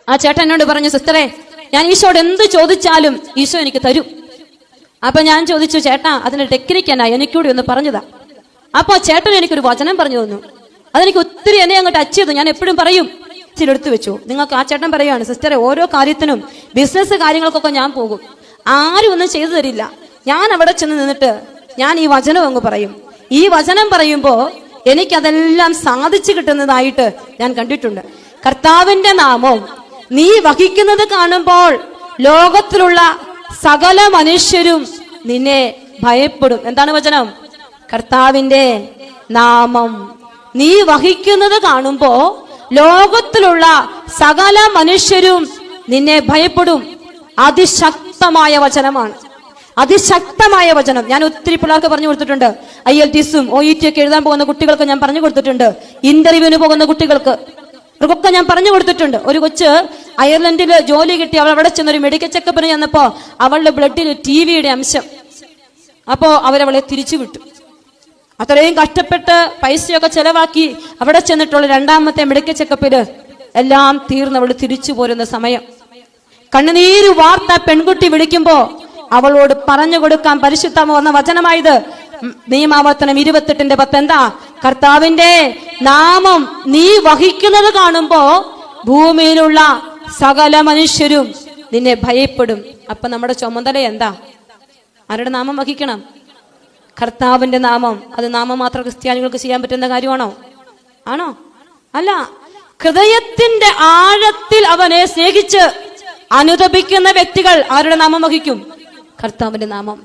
ആ ചേട്ടൻ എന്നോട് പറഞ്ഞു, സിസ്റ്ററെ, ഞാൻ ഈശോയോട് എന്ത് ചോദിച്ചാലും ഈശോ എനിക്ക് തരും. അപ്പൊ ഞാൻ ചോദിച്ചു, ചേട്ടാ അതിന്റെ ടെക്നിക്ക് എന്നാ, എനിക്കൂടി ഒന്ന് പറഞ്ഞതാ. അപ്പൊ ചേട്ടൻ എനിക്കൊരു വചനം പറഞ്ഞു തന്നു. അതെനിക്ക് ഒത്തിരി എന്നെ അങ്ങോട്ട് ടച്ച് ചെയ്തു. ഞാൻ എപ്പോഴും പറയും, ഇച്ചിരി എടുത്തു വെച്ചു. നിങ്ങൾക്ക് ആ ചേട്ടൻ പറയുകയാണ്, സിസ്റ്ററെ, ഓരോ കാര്യത്തിനും ബിസിനസ് കാര്യങ്ങൾക്കൊക്കെ ഞാൻ പോകും, ആരും ഒന്നും ചെയ്തു തരില്ല. ഞാൻ അവിടെ ചെന്ന് നിന്നിട്ട് ഞാൻ ഈ വചനം അങ്ങ് പറയും. ഈ വചനം പറയുമ്പോ എനിക്കതെല്ലാം സാധിച്ചു കിട്ടുന്നതായിട്ട് ഞാൻ കണ്ടിട്ടുണ്ട്. കർത്താവിന്റെ നാമം നീ വഹിക്കുന്നത് കാണുമ്പോൾ ലോകത്തിലുള്ള സകല മനുഷ്യരും നിന്നെ ഭയപ്പെടും. എന്താണ് വചനം? കർത്താവിന്റെ നാമം നീ വഹിക്കുന്നത് കാണുമ്പോ ലോകത്തിലുള്ള സകല മനുഷ്യരും നിന്നെ ഭയപ്പെടും. അതിശക്തമായ വചനമാണ്, അതിശക്തമായ വചനം. ഞാൻ ഒത്തിരി പിള്ളേർക്ക് പറഞ്ഞു കൊടുത്തിട്ടുണ്ട്. IELTS-ഉം OET ഒക്കെ എഴുതാൻ പോകുന്ന കുട്ടികൾക്ക് ഞാൻ പറഞ്ഞു കൊടുത്തിട്ടുണ്ട്. ഇന്റർവ്യൂവിന് പോകുന്ന കുട്ടികൾക്ക് അവർക്കൊക്കെ ഞാൻ പറഞ്ഞു കൊടുത്തിട്ടുണ്ട്. ഒരു കൊച്ച് അയർലൻഡിൽ ജോലി കിട്ടി, അവൾ അവിടെ ചെന്നൊരു മെഡിക്കൽ ചെക്കപ്പിന് ചെന്നപ്പോ അവളുടെ ബ്ലഡിൽ TB-യുടെ അംശം. അപ്പോ അവരവളെ തിരിച്ചു വിട്ടു. അത്രയും കഷ്ടപ്പെട്ട് പൈസയൊക്കെ ചെലവാക്കി അവിടെ ചെന്നിട്ടുള്ള രണ്ടാമത്തെ മെഡിക്കൽ ചെക്കപ്പില് എല്ലാം തീർന്ന് അവൾ തിരിച്ചു പോരുന്ന സമയം കണ്ണുനീര് വാർത്ത പെൺകുട്ടി വിളിക്കുമ്പോ അവളോട് പറഞ്ഞു കൊടുക്കാൻ പരിശുദ്ധമോ എന്ന വചനമായത്. നിയമാവർത്തനം 28:10 എന്താ? കർത്താവിന്റെ നാമം നീ വഹിക്കുന്നത് കാണുമ്പോ ഭൂമിയിലുള്ള സകല മനുഷ്യരും നിന്നെ ഭയപ്പെടും. അപ്പൊ നമ്മുടെ ചുമതല എന്താ? ആരുടെ നാമം വഹിക്കണം? കർത്താവിന്റെ നാമം. അത് നാമം മാത്രം ക്രിസ്ത്യാനികൾക്ക് ചെയ്യാൻ പറ്റുന്ന കാര്യമാണോ? ആണോ? അല്ല. ഹൃദയത്തിന്റെ ആഴത്തിൽ അവനെ സ്നേഹിച്ച് അനുതപിക്കുന്ന വ്യക്തികൾ ആരുടെ നാമം വഹിക്കും? കർത്താവിന്റെ നാമം.